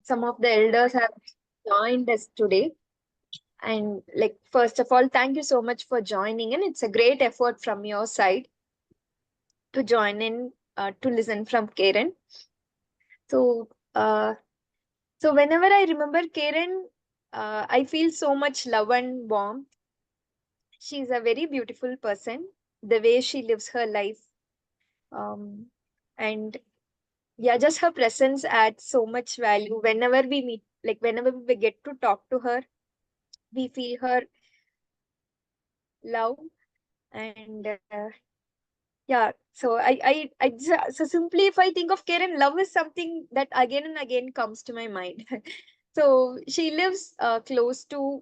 some of the elders have joined us today. And like, first of all, thank you so much for joining in. It's a great effort from your side to join in, to listen from Karen. So, so whenever I remember Karen, I feel so much love and warmth. She's a very beautiful person. The way she lives her life, um, and yeah, just her presence adds so much value. Whenever we meet, like whenever we get to talk to her, we feel her love. And yeah, so so simply, if I think of Karen, love is something that again and again comes to my mind. So she lives close to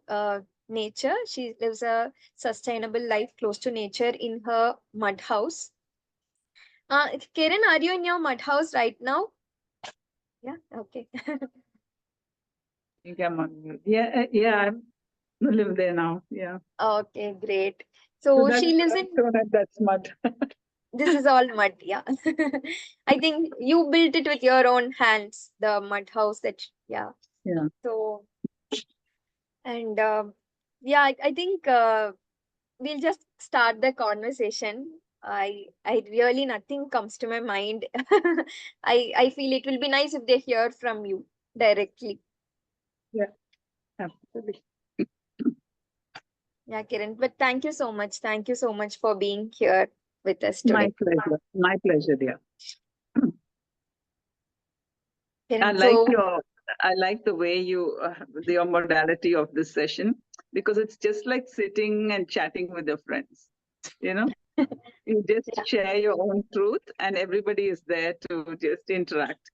nature. She lives a sustainable life close to nature in her mud house. Karen, are you in your mud house right now? Yeah, okay. think I'm on mute. Yeah, I'm live there now. Yeah. Okay, great. So So that's she lives in, that's mud. this is all mud, yeah. I think you built it with your own hands, the mud house that, yeah. Yeah. So, and yeah, I think we'll just start the conversation. I really, nothing comes to my mind. I feel it will be nice if they hear from you directly. Yeah. Absolutely. Yeah, Kiran. But thank you so much. Thank you so much for being here with us My today. pleasure. My pleasure, dear. I Kiran, like so your I like the way you your modality of this session, because it's just like sitting and chatting with your friends. You know, you just yeah, share your own truth, and everybody is there to just interact.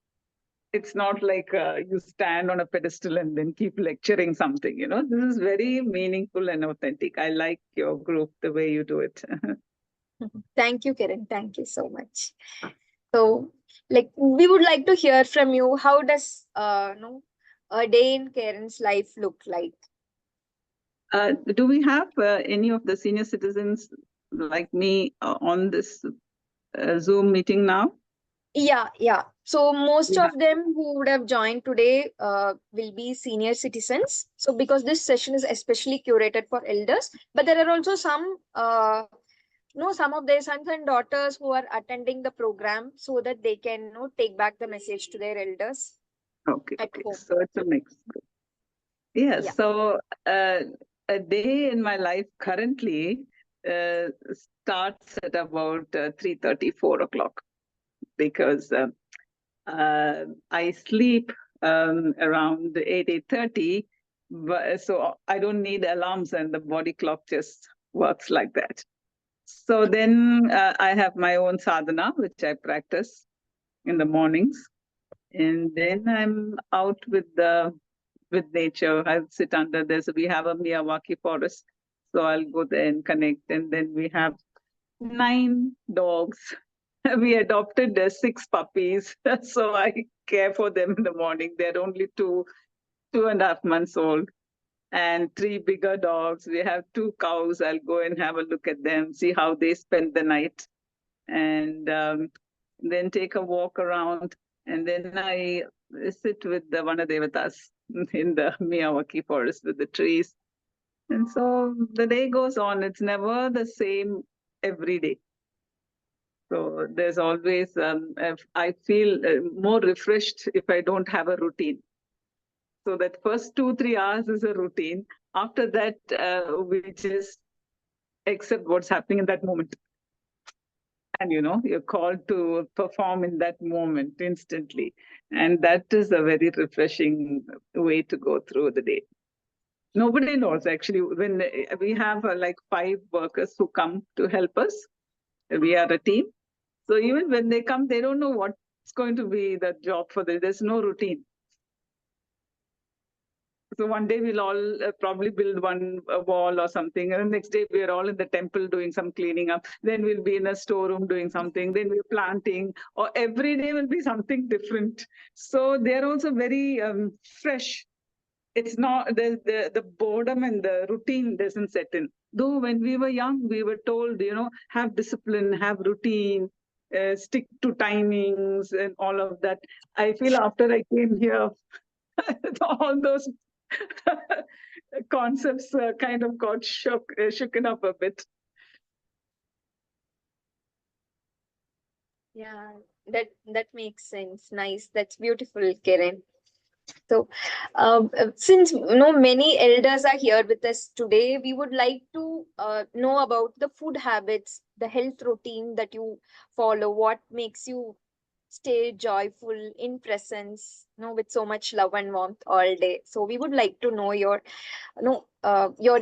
It's not like you stand on a pedestal and then keep lecturing something. You know, this is very meaningful and authentic. I like your group the way you do it. thank you, Kiran. Thank you so much. So, like, we would like to hear from you. How does no a day in Karen's life look like? Do we have any of the senior citizens like me on this Zoom meeting now? Yeah, yeah. So most Yeah. of them who would have joined today will be senior citizens. So because this session is especially curated for elders, but there are also some no, some of their sons and daughters who are attending the program so that they can, take back the message to their elders Okay, at okay. home. So it's a mix. Yeah. Yeah. So uh, a day in my life currently uh, starts at about 3:30, 4 o'clock, because I sleep around 8:30, but so I don't need alarms, and the body clock just works like that. So then I have my own sadhana, which I practice in the mornings, and then I'm out with nature. I'll sit under this. We have a Miyawaki forest, so I'll go there and connect. And then we have 9 dogs. We adopted 6 puppies, so I care for them in the morning. They're only 2.5 months old, and 3 bigger dogs. We have 2 cows. I'll go and have a look at them, see how they spend the night, and then take a walk around. And then I sit with the Vanadevatas in the Miyawaki forest with the trees. And so the day goes on. It's never the same every day. So there's always, I feel more refreshed if I don't have a routine. So that first 2, 3 hours is a routine. After that, we just accept what's happening in that moment. And you're called to perform in that moment instantly. And that is a very refreshing way to go through the day. Nobody knows actually. When we have like 5 workers who come to help us, we are a team. So even when they come, they don't know what's going to be the job for them. There's no routine. So one day we'll all probably build one wall or something, and the next day we're all in the temple doing some cleaning up. Then we'll be in a storeroom doing something. Then we're planting, or every day will be something different. So they're also very fresh. It's not the boredom and the routine doesn't set in. Though when we were young, we were told, have discipline, have routine, stick to timings and all of that. I feel after I came here, all those concepts kind of got shooken up a bit. Yeah, that makes sense. Nice. That's beautiful, Kiran. So, since many elders are here with us today, we would like to know about the food habits, the health routine that you follow. What makes you stay joyful in presence, with so much love and warmth all day. So, we would like to know your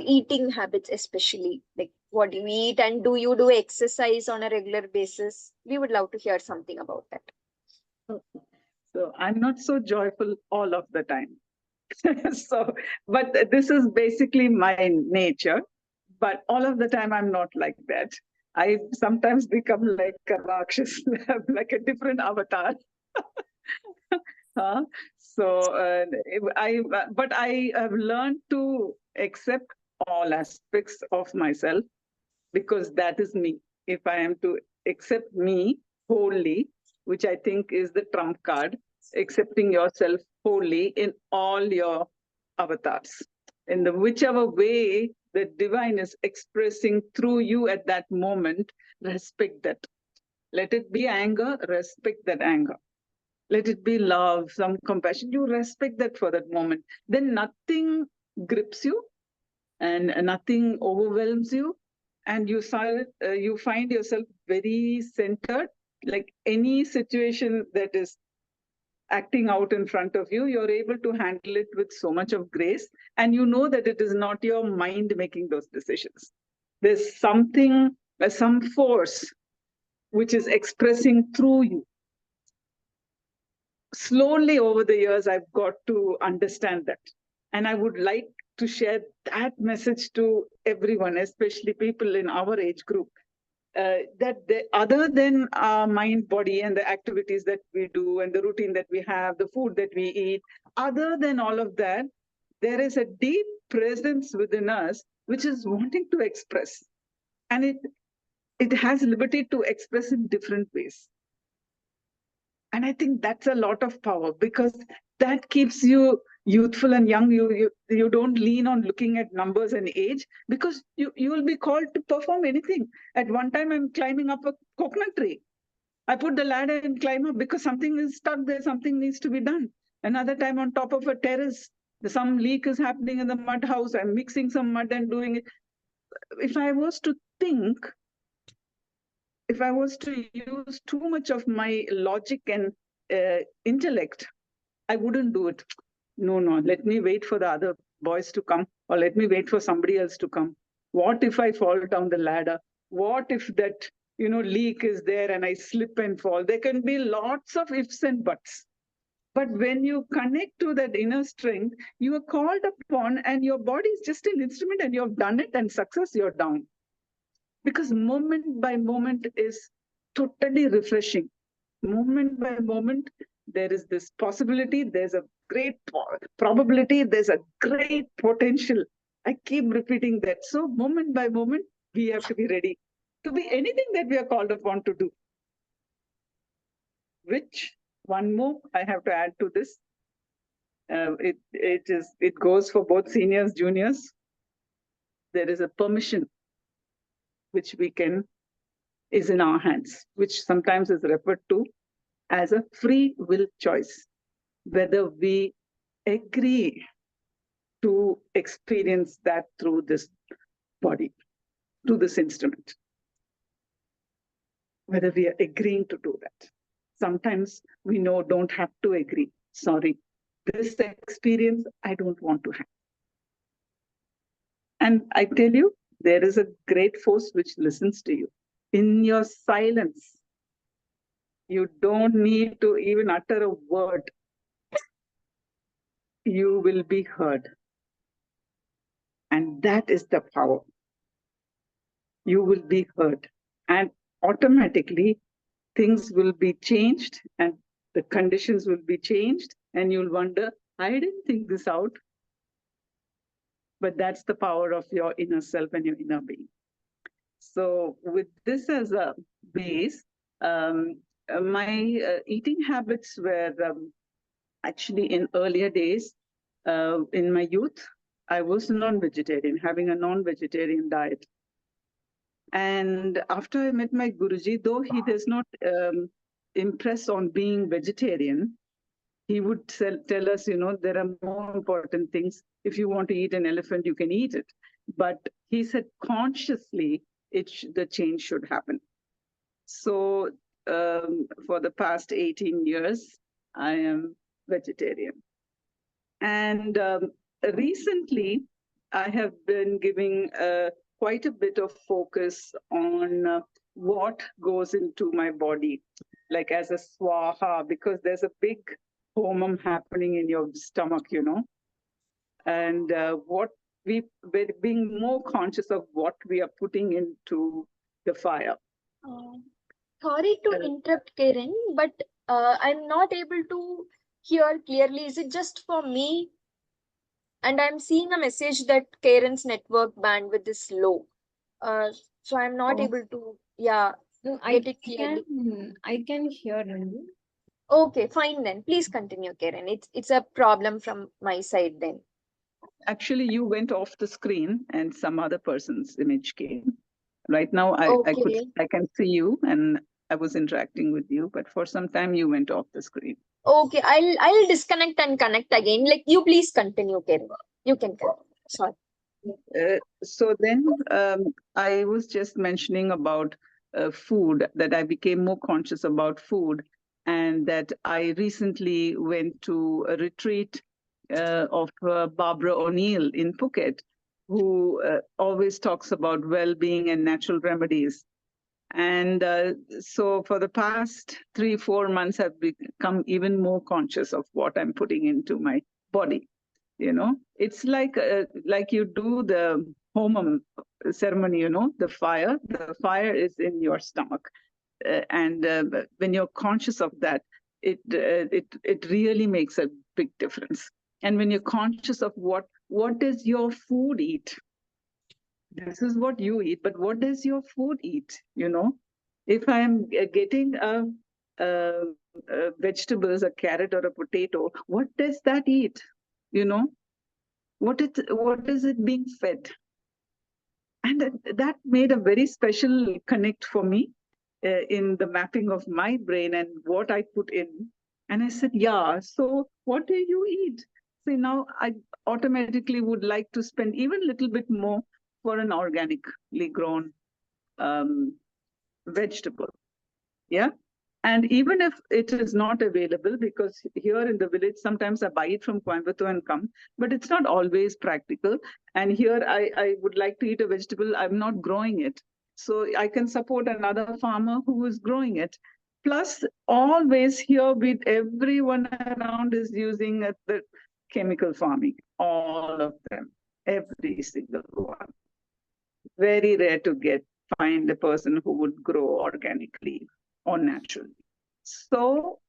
eating habits, especially like what do you eat, and do you do exercise on a regular basis? We would love to hear something about that. So I'm not so joyful all of the time. So, but this is basically my nature. But all of the time, I'm not like that. I sometimes become like a Rakshas, like a different avatar. Huh? So but I have learned to accept all aspects of myself because that is me. If I am to accept me wholly, which I think is the trump card, accepting yourself wholly in all your avatars, in the whichever way the divine is expressing through you at that moment, respect that. Let it be anger, respect that anger. Let it be love, some compassion. You respect that for that moment. Then nothing grips you and nothing overwhelms you, and you find yourself very centered. Like any situation that is acting out in front of you, you're able to handle it with so much of grace, and you know that it is not your mind making those decisions. There's something, some force which is expressing through you. Slowly over the years, I've got to understand that. And I would like to share that message to everyone, especially people in our age group, that other than our mind, body, and the activities that we do, and the routine that we have, the food that we eat, other than all of that, there is a deep presence within us which is wanting to express. And it has liberty to express in different ways. And I think that's a lot of power because that keeps you youthful and young. You don't lean on looking at numbers and age because you will be called to perform anything. At one time, I'm climbing up a coconut tree. I put the ladder and climb up because something is stuck there, something needs to be done. Another time on top of a terrace, some leak is happening in the mud house. I'm mixing some mud and doing it. If I was to think, if I was to use too much of my logic and intellect, I wouldn't do it. No, let me wait for the other boys to come, or let me wait for somebody else to come. What if I fall down the ladder? What if that, leak is there and I slip and fall? There can be lots of ifs and buts. But when you connect to that inner strength, you are called upon and your body is just an instrument and you have done it and success, you're down. Because moment by moment is totally refreshing. Moment by moment, there is this possibility, there's a great probability, there's a great potential. I keep repeating that. So, moment by moment, we have to be ready to be anything that we are called upon to do. Which, one more I have to add to this. It goes for both seniors, juniors. There is a permission which is in our hands, which sometimes is referred to as a free will choice, whether we agree to experience that through this body, through this instrument, whether we are agreeing to do that. Sometimes we know don't have to agree. Sorry, this experience I don't want to have. And I tell you, there is a great force which listens to you. In your silence, you don't need to even utter a word. You will be heard. And that is the power. You will be heard. And automatically, things will be changed and the conditions will be changed. And you'll wonder, I didn't think this out. But that's the power of your inner self and your inner being. So, with this as a base, my eating habits were Actually, in earlier days, in my youth, I was non-vegetarian, having a non-vegetarian diet. And after I met my Guruji, though he does not impress on being vegetarian, he would tell us, there are more important things. If you want to eat an elephant, you can eat it. But he said consciously, the change should happen. So for the past 18 years, I am vegetarian. And recently, I have been giving quite a bit of focus on what goes into my body, like as a swaha, because there's a big homam happening in your stomach, and what we're being more conscious of what we are putting into the fire. Sorry to interrupt, Karen, but I'm not able to hear clearly. Is it just for me? And I'm seeing a message that Karen's network bandwidth is low. So I'm not able to, No, get it clearly. I can hear you. Okay, fine then. Please continue, Karen. It's a problem from my side then. Actually, you went off the screen and some other person's image came. Right now, I can see you and I was interacting with you, but for some time you went off the screen. Okay, I'll disconnect and connect again. Like, you please continue, Karen. You can continue. Sorry. So then I was just mentioning about food, that I became more conscious about food, and that I recently went to a retreat of Barbara O'Neill in Phuket, who always talks about well-being and natural remedies. And so for the past 3-4 months, I've become even more conscious of what I'm putting into my body. It's like you do the homam ceremony, the fire is in your stomach. And when you're conscious of that, it really makes a big difference. And when you're conscious of what does your food eat? This is what you eat, but what does your food eat? If I'm getting vegetables, a carrot or a potato, what does that eat? What is it being fed? And that made a very special connect for me in the mapping of my brain and what I put in. And I said, yeah, so what do you eat? See, now I automatically would like to spend even a little bit more for an organically grown vegetable. Yeah. And even if it is not available, because here in the village, sometimes I buy it from Coimbatore and come, but it's not always practical. And here I would like to eat a vegetable, I'm not growing it. So I can support another farmer who is growing it. Plus, always here with everyone around is using the chemical farming, all of them, every single one. Very rare to find a person who would grow organically or naturally. So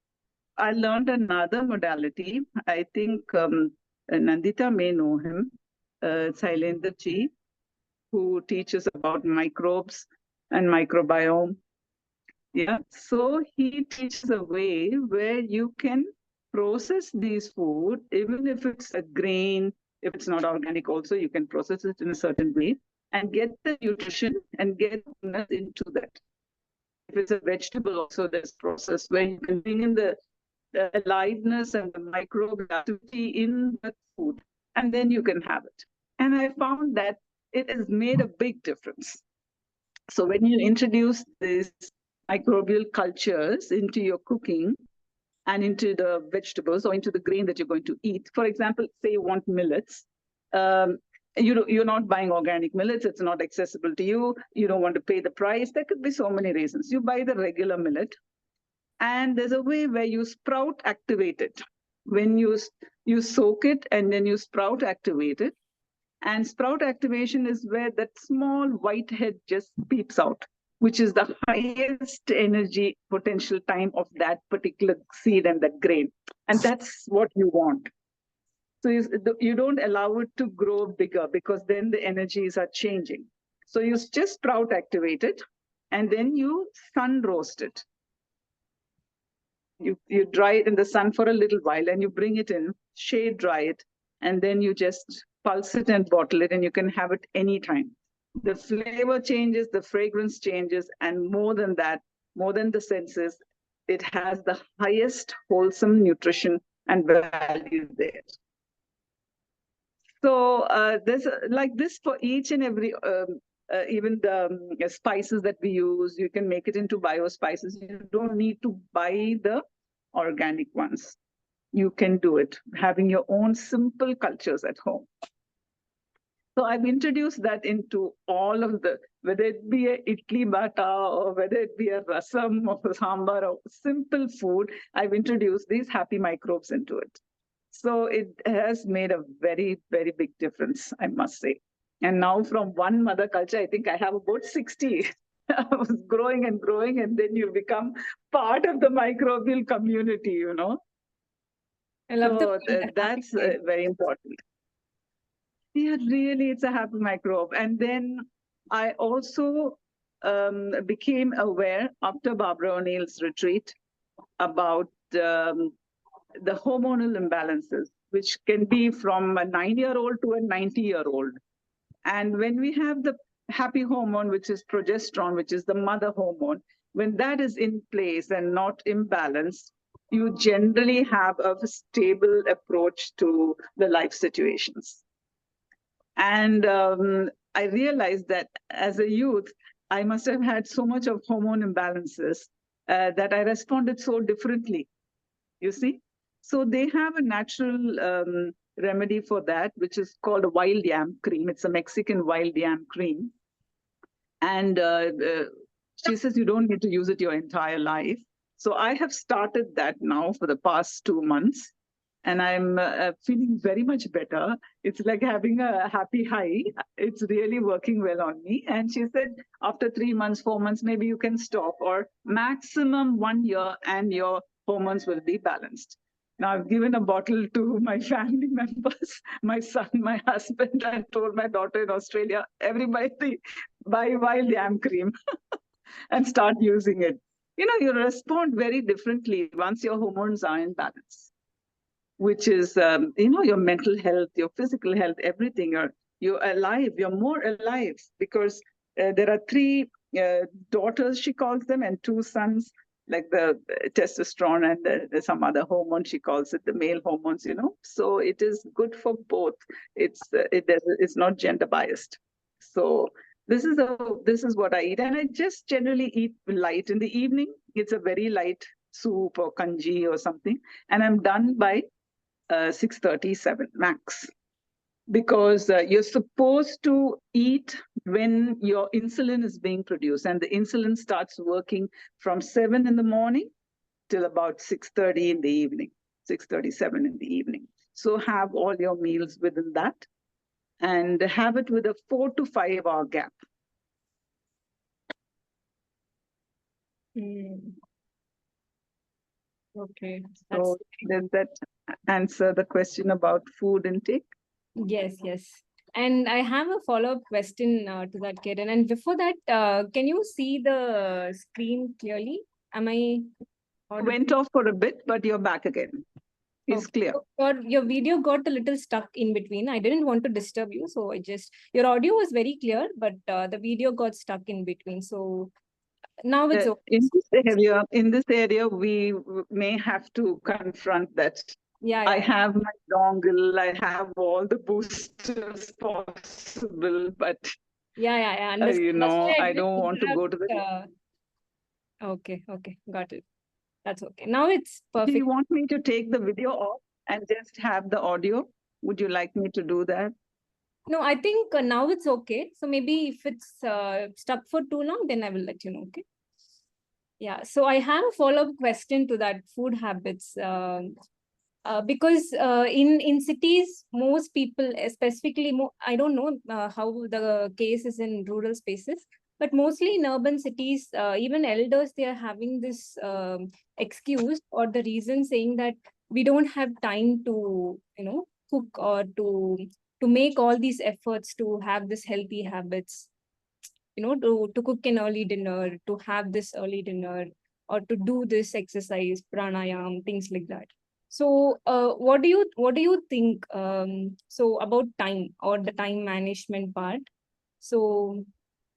I learned another modality. I think Nandita may know him, Sailendra Ji, who teaches about microbes and microbiome. Yeah, so he teaches a way where you can process these food, even if it's a grain, if it's not organic also, you can process it in a certain way and get the nutrition and get into that. If it's a vegetable also, there's process where you can bring in the aliveness and the microbial activity in the food, and then you can have it. And I found that it has made a big difference. So when you introduce these microbial cultures into your cooking and into the vegetables or into the grain that you're going to eat, for example, say you want millets, you're not buying organic millets, it's not accessible to you, you don't want to pay the price, there could be so many reasons. You buy the regular millet, and there's a way where you sprout activate it. When you soak it and then you sprout activate it. And sprout activation is where that small white head just peeps out, which is the highest energy potential time of that particular seed and that grain. And that's what you want. So you don't allow it to grow bigger, because then the energies are changing. So you just sprout activate it, and then you sun roast it. You dry it in the sun for a little while, and you bring it in, shade dry it, and then you just pulse it and bottle it, and you can have it anytime. The flavor changes, the fragrance changes, and more than that, more than the senses, it has the highest wholesome nutrition and value there. So there's like this for each and every, even the spices that we use, you can make it into bio spices. You don't need to buy the organic ones. You can do it, having your own simple cultures at home. So I've introduced that into all of the, whether it be a idli bata or whether it be a rasam or sambar or simple food, I've introduced these happy microbes into it. So it has made a very, very big difference, I must say. And now from one mother culture, I think I have about 60. I was growing and growing, and then you become part of the microbial community, you know. I love So the that's very important. Yeah, really, it's a happy microbe. And then I also became aware after Barbara O'Neill's retreat about the hormonal imbalances, which can be from a 9-year-old to a 90-year-old. And when we have the happy hormone, which is progesterone, which is the mother hormone, when that is in place and not imbalanced, you generally have a stable approach to the life situations. And I realized that as a youth, I must have had so much of hormone imbalances that I responded so differently, you see? So they have a natural remedy for that, which is called wild yam cream. It's a Mexican wild yam cream. And she says you don't need to use it your entire life. So I have started that now for the past 2 months. And I'm feeling very much better. It's like having a happy high. It's really working well on me. And she said, after 3 months, 4 months, maybe you can stop, or maximum 1 year, and your hormones will be balanced. Now, I've given a bottle to my family members, my son, my husband. I told my daughter in Australia, everybody buy wild yam cream and start using it. You know, you respond very differently once your hormones are in balance, which is, you know, your mental health, your physical health, everything. You're alive, you're more alive, because there are 3 daughters, she calls them, and 2 sons, like the testosterone and some other hormone, she calls it the male hormones, you know. So it is good for both. It's not gender biased. So this is what I eat. And I just generally eat light in the evening. It's a very light soup or kanji or something. And I'm done by 6:37 max, because you're supposed to eat when your insulin is being produced, and the insulin starts working from 7 in the morning till about 6:30 in the evening, 6:37 in the evening. So have all your meals within that, and have it with a 4 to 5 hour gap. Okay. So does that answer the question about food intake? Yes, yes. And I have a follow-up question to that, Kiran. And before that, can you see the screen clearly? Am I audible? Went off for a bit, but you're back again. It's clear. So your video got a little stuck in between. I didn't want to disturb you, so your audio was very clear, but the video got stuck in between. So now it's okay. In this area, we may have to confront that. Yeah, I have my dongle, I have all the boosters possible, but I understand. you That's know, why I just don't want to go to the. Okay, got it. That's okay. Now it's perfect. Do you want me to take the video off and just have the audio? Would you like me to do that? No, I think now it's okay. So maybe if it's stuck for too long, then I will let you know. Okay. Yeah. So I have a follow-up question to that food habits. Because in cities, most people, specifically, I don't know how the case is in rural spaces, but mostly in urban cities, even elders, they are having this excuse or the reason saying that we don't have time to, cook or to make all these efforts to have this healthy habits, to cook an early dinner, to have this early dinner, or to do this exercise, pranayam, things like that. So what do you think so about time or the time management part? So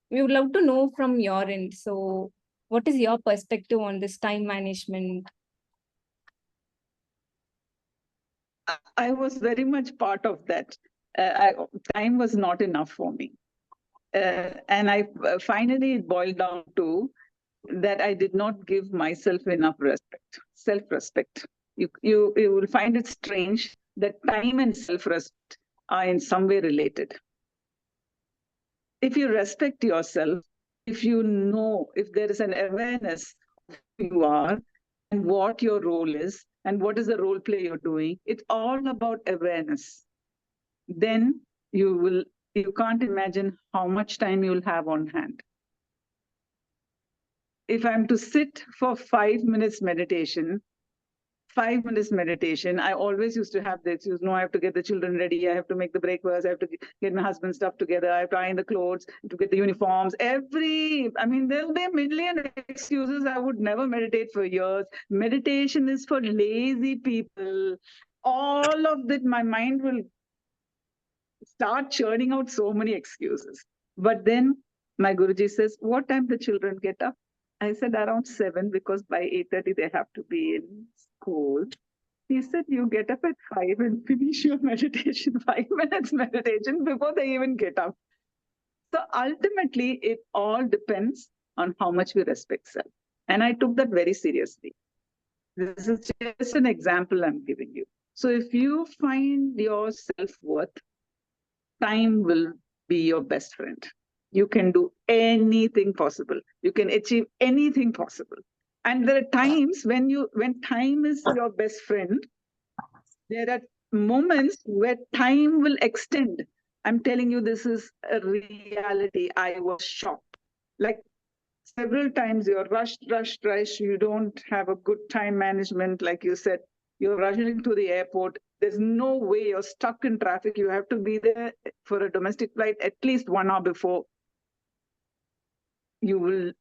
we would love to know from your end. So what is your perspective on this time management? I was very much part of that. Time was not enough for me. And I finally it boiled down to that I did not give myself enough respect, self-respect. You will find it strange that time and self-respect are in some way related. If you respect yourself, if you know, if there is an awareness of who you are and what your role is and what is the role play you're doing, it's all about awareness. Then you can't imagine how much time you'll have on hand. If I'm to sit for 5 minutes meditation, 5 minutes meditation, I always used to have this, I have to get the children ready, I have to make the breakfast, I have to get my husband's stuff together, I have to iron the clothes, to get the uniforms, there'll be a million excuses. I would never meditate for years. Meditation is for lazy people. All of that, my mind will start churning out so many excuses. But then my Guruji says, what time the children get up? I said around 7 because by 8:30 they have to be in school. He said, you get up at 5 and finish your meditation, 5 minutes meditation before they even get up. So ultimately, it all depends on how much we respect self. And I took that very seriously. This is just an example I'm giving you. So if you find your self-worth, time will be your best friend. You can do anything possible. You can achieve anything possible. And there are times when time is your best friend, there are moments where time will extend. I'm telling you, this is a reality. I was shocked. Like several times you're rushed. You don't have a good time management. Like you said, you're rushing to the airport. There's no way, you're stuck in traffic. You have to be there for a domestic flight at least 1 hour before. You will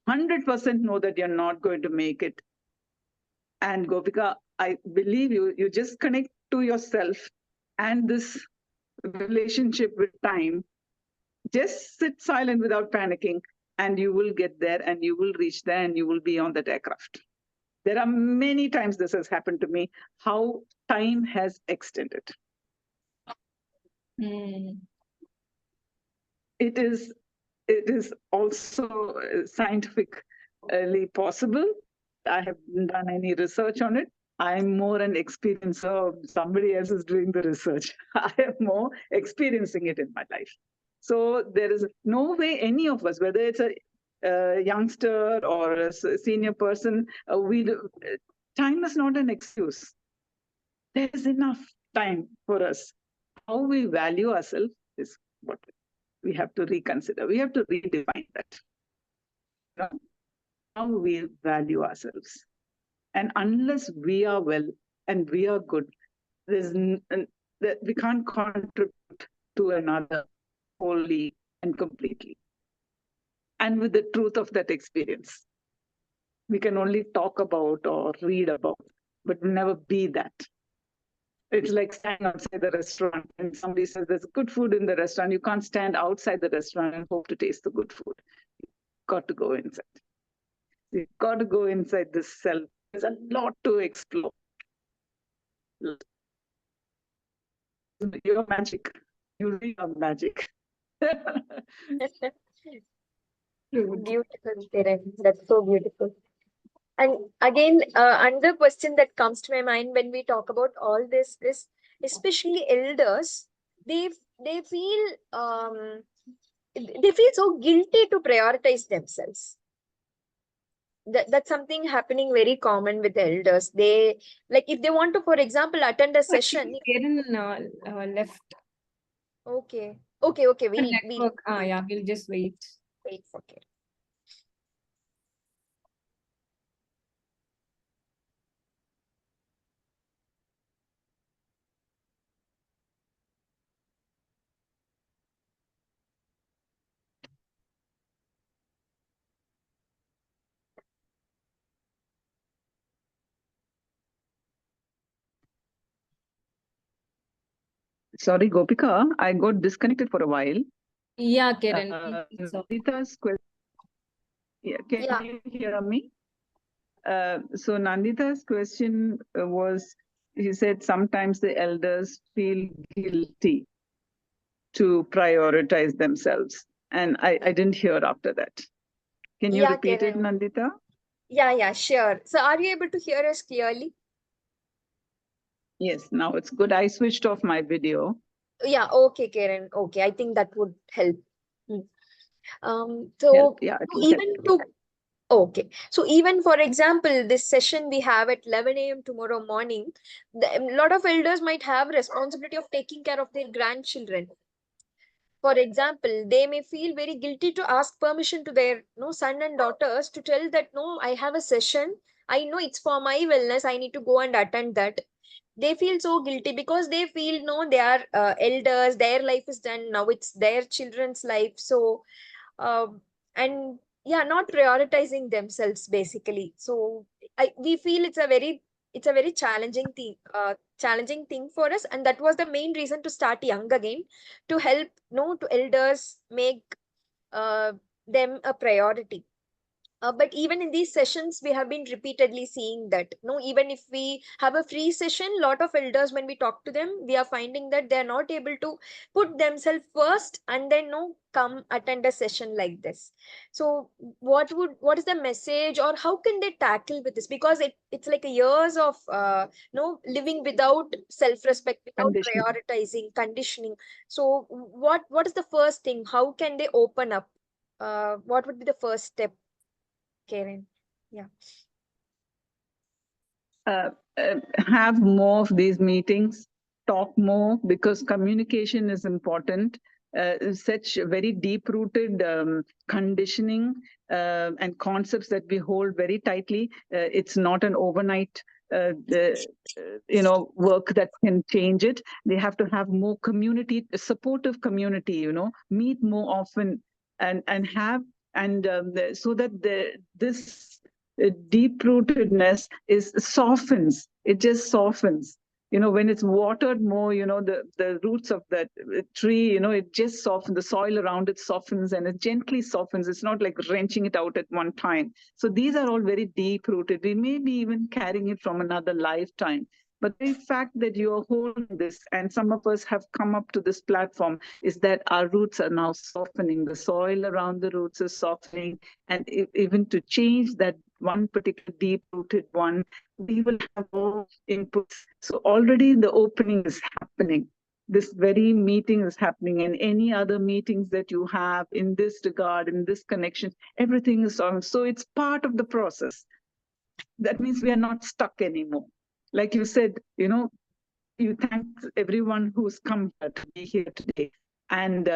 100% know that you're not going to make it. And Gopika, I believe you just connect to yourself and this relationship with time. Just sit silent without panicking, and you will get there and you will reach there and you will be on that aircraft. There are many times this has happened to me, how time has extended. It is also scientifically possible. I haven't done any research on it. I'm more an experiencer. Somebody else is doing the research. I am more experiencing it in my life. So there is no way any of us, whether it's a youngster or a senior person, time is not an excuse. There is enough time for us. How we value ourselves is what we have to reconsider. We have to redefine that. How we value ourselves. And unless we are well and we are good, we can't contribute to another wholly and completely. And with the truth of that experience, we can only talk about or read about, but never be that. It's like standing outside the restaurant and somebody says there's good food in the restaurant. You can't stand outside the restaurant and hope to taste the good food. You've got to go inside. You've got to go inside this self. There's a lot to explore. You're magic. You really are magic. Beautiful, Kiran. That's so beautiful. And again, another question that comes to my mind when we talk about all this is, especially elders, they they feel they feel so guilty to prioritize themselves. That's something happening very common with elders. They, like, if they want to, for example, attend a session. Kiran left. Okay. We Network. Yeah, we'll just wait. wait for Kiran. Sorry, Gopika, I got disconnected for a while. Yeah, Kiran. So, Nandita's question. Yeah, can Yeah. you hear me? So Nandita's question was, he said sometimes the elders feel guilty to prioritize themselves. And I didn't hear after that. Can you Yeah, repeat it, Kiran. Nandita? Yeah, sure. So are you able to hear us clearly? Yes, now it's good. I switched off my video. Yeah, okay, Kiran. Okay, I think that would help. Hmm. Help. So Yeah, it to will help. even to okay, so even for example, this session we have at 11 a.m. tomorrow morning, a lot of elders might have responsibility of taking care of their grandchildren. For example, they may feel very guilty to ask permission to their son and daughters to tell that no, I have a session. I know it's for my wellness. I need to go and attend that. They feel so guilty because they feel no, they are elders. Their life is done now. It's their children's life. So and yeah, not prioritizing themselves basically. So we feel it's a very challenging thing for us, and that was the main reason to start Young Again, to help to elders make uh, them a priority. But even in these sessions, we have been repeatedly seeing that no, even if we have a free session, lot of elders, when we talk to them, we are finding that they are not able to put themselves first and then no come attend a session like this. So what is the message, or how can they tackle with this? Because it's like a years of no living without self-respect, without Conditioning. prioritizing, conditioning. So what is the first thing? How can they open up? What would be the first step, Karen? Yeah. uh, have more of these meetings, talk more, because communication is important. Such very deep rooted conditioning and concepts that we hold very tightly. It's not an overnight work that can change it. They have to have more community, supportive community, meet more often, and have, and so that this deep rootedness is softens. It just softens. When it's watered more, the roots of that tree, it just softens. The soil around it softens, and it gently softens. It's not like wrenching it out at one time. So these are all very deep rooted. We may be even carrying it from another lifetime. But the fact that you are holding this, and some of us have come up to this platform, is that our roots are now softening. The soil around the roots is softening. And even to change that one particular deep-rooted one, we will have more inputs. So already the opening is happening. This very meeting is happening, and any other meetings that you have in this regard, in this connection, everything is on. So it's part of the process. That means we are not stuck anymore. Like you said, you thank everyone who's come here to be here today, and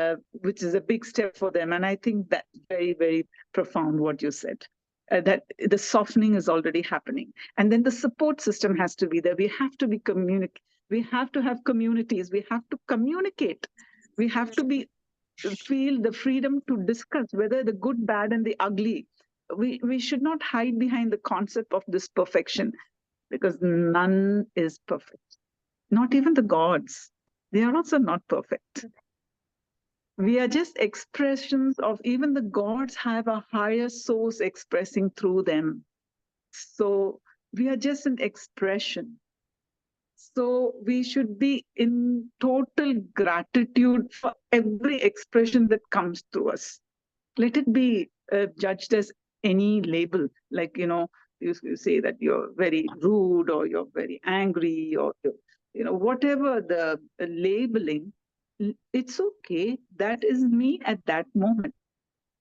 which is a big step for them. And I think that's very, very profound what you said. That the softening is already happening, and then the support system has to be there. We have to be We have to have communities. We have to communicate. We have to feel the freedom to discuss whether the good, bad, and the ugly. We should not hide behind the concept of this perfection, because none is perfect. Not even the gods. They are also not perfect. We are just expressions of, even the gods have a higher source expressing through them. So we are just an expression. So we should be in total gratitude for every expression that comes to us. Let it be judged as any label, like, you say that you're very rude, or you're very angry, or whatever the labeling, it's okay. That is me at that moment,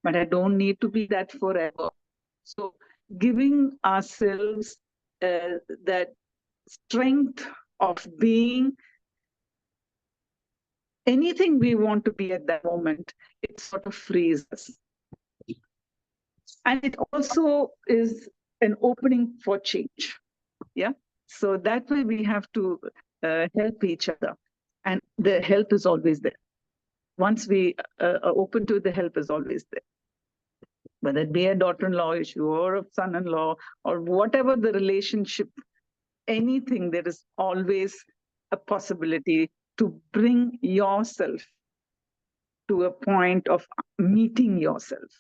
but I don't need to be that forever. So giving ourselves that strength of being anything we want to be at that moment, it sort of frees us. And it also is an opening for change. Yeah. So that way we have to help each other. And the help is always there. Once we are open to it, the help is always there. Whether it be a daughter-in-law issue or a son-in-law, or whatever the relationship, anything, there is always a possibility to bring yourself to a point of meeting yourself,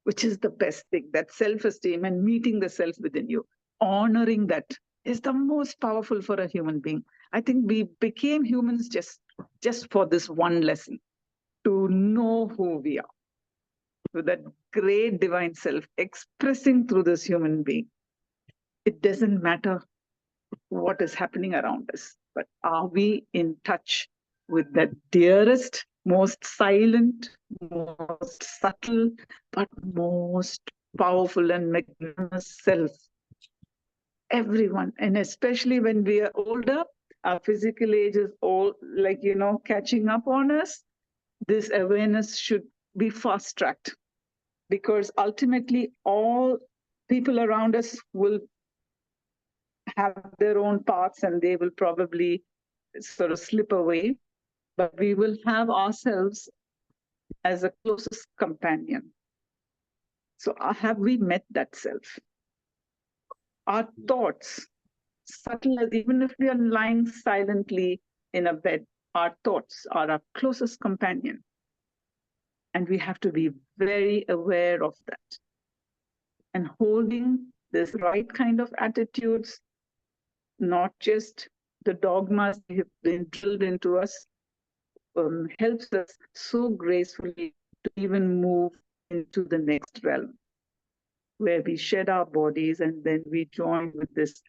which is the best thing. That self-esteem and meeting the self within you, honoring that is the most powerful for a human being. I think we became humans just for this one lesson, to know who we are, with that great divine self expressing through this human being. It doesn't matter what is happening around us, but are we in touch with that dearest, most silent, most subtle, but most powerful and magnanimous self? Everyone, and especially when we are older, our physical age is all catching up on us. This awareness should be fast tracked, because ultimately all people around us will have their own paths and they will probably sort of slip away, but we will have ourselves as a closest companion. So have we met that self? Our thoughts, subtle as, even if we are lying silently in a bed, our thoughts are our closest companion. And we have to be very aware of that. And holding this right kind of attitudes, not just the dogmas that have been drilled into us, helps us so gracefully to even move into the next realm, where we shed our bodies and then we join with this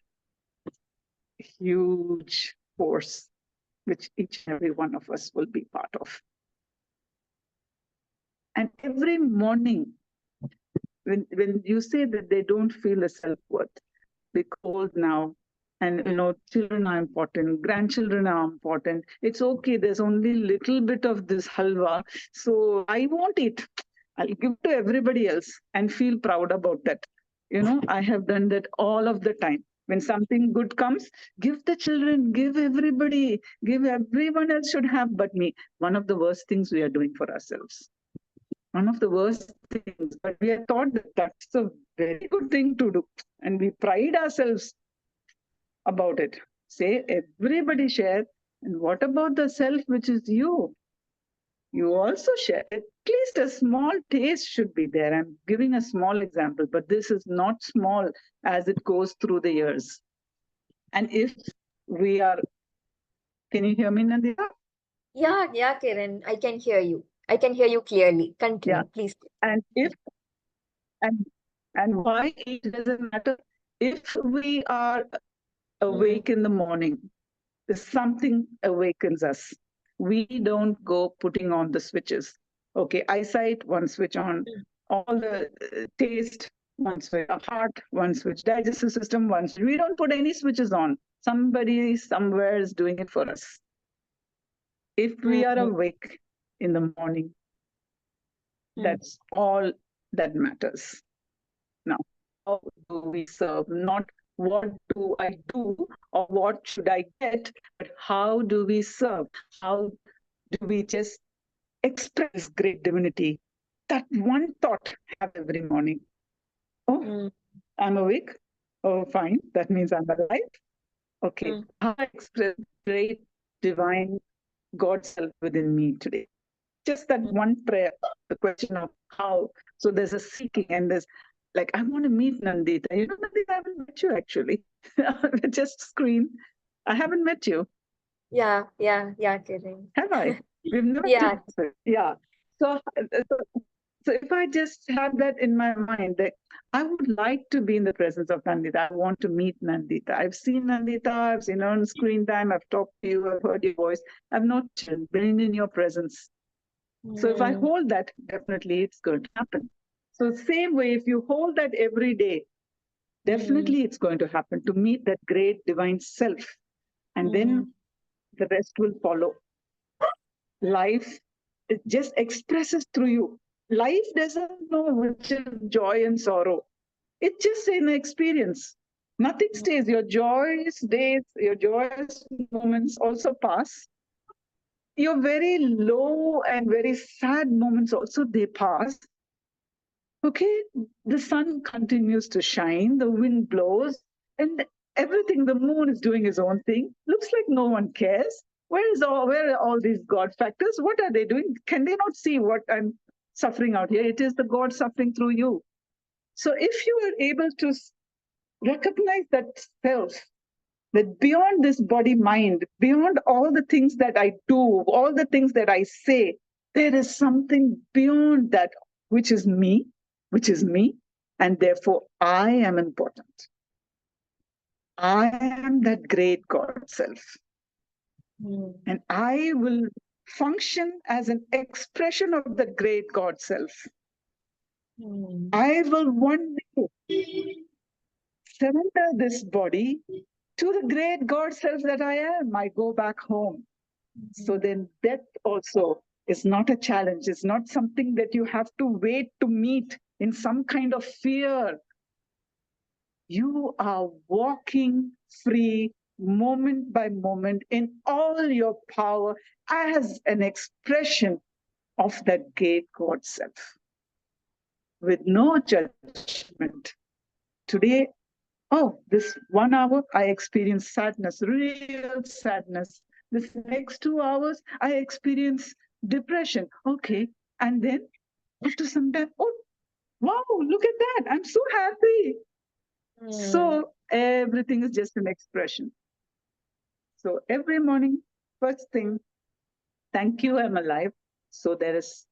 huge force, which each and every one of us will be part of. And every morning, when you say that they don't feel a self-worth, we're old now, and children are important, grandchildren are important. It's okay, there's only little bit of this halwa, so I won't eat. I'll give to everybody else and feel proud about that. I have done that all of the time. When something good comes, give the children, give everybody, give everyone else should have but me. One of the worst things we are doing for ourselves. One of the worst things, but we are taught that that's a very good thing to do. And we pride ourselves about it. Say, everybody share. And what about the self, which is you? You also share. At least a small taste should be there. I'm giving a small example, but this is not small as it goes through the years. And if we are, can you hear me, Nandita? Yeah, Kiran, I can hear you. I can hear you clearly. Continue, please. And if, and why it doesn't matter, if we are awake in the morning, something awakens us. We don't go putting on the switches. Okay, eyesight, one switch on. All the taste, one switch. Heart, one switch. Digestive system, one switch. We don't put any switches on. Somebody somewhere is doing it for us. If we are awake in the morning, that's all that matters. Now, how do we serve? Not what do I do or what should I get, but how do we serve? How do we just express great divinity? That one thought I have every morning. Oh, I'm awake. Oh, fine. That means I'm alive. Okay. How I express great divine God self within me today. Just that one prayer, the question of how. So there's a seeking and there's like, I want to meet Nandita. Nandita, I haven't met you actually. Just screen. I haven't met you. Yeah, Kiran. Have I? We've never Yeah. Yeah. So if I just have that in my mind, that I would like to be in the presence of Nandita. I want to meet Nandita. I've seen Nandita, I've seen her on screen time, I've talked to you, I've heard your voice. I've not been in your presence. So if I hold that, definitely it's going to happen. So same way, if you hold that every day, definitely it's going to happen, to meet that great divine self. And then the rest will follow. Life, it just expresses through you. Life doesn't know which is joy and sorrow. It's just an experience. Nothing stays. Your joyous days, your joyous moments also pass. Your very low and very sad moments also, they pass. Okay, the sun continues to shine, the wind blows, and everything, the moon is doing its own thing. Looks like no one cares. where are all these God factors? What are they doing? Can they not see what I'm suffering out here? It is the God suffering through you. So if you are able to recognize that self, that beyond this body mind, beyond all the things that I do, all the things that I say, there is something beyond that, which is me, and therefore I am important. I am that great God self. And I will function as an expression of the great God self. I will one day surrender this body to the great God self that I am. I go back home. So then death also is not a challenge. It's not something that you have to wait to meet in some kind of fear. You are walking free moment by moment in all your power as an expression of that great God self with no judgment. Today, this 1 hour, I experience sadness, real sadness. This next 2 hours, I experience depression. Okay. And then after some time, wow, look at that. I'm so happy. So everything is just an expression. So every morning, first thing, thank you, I'm alive. So there is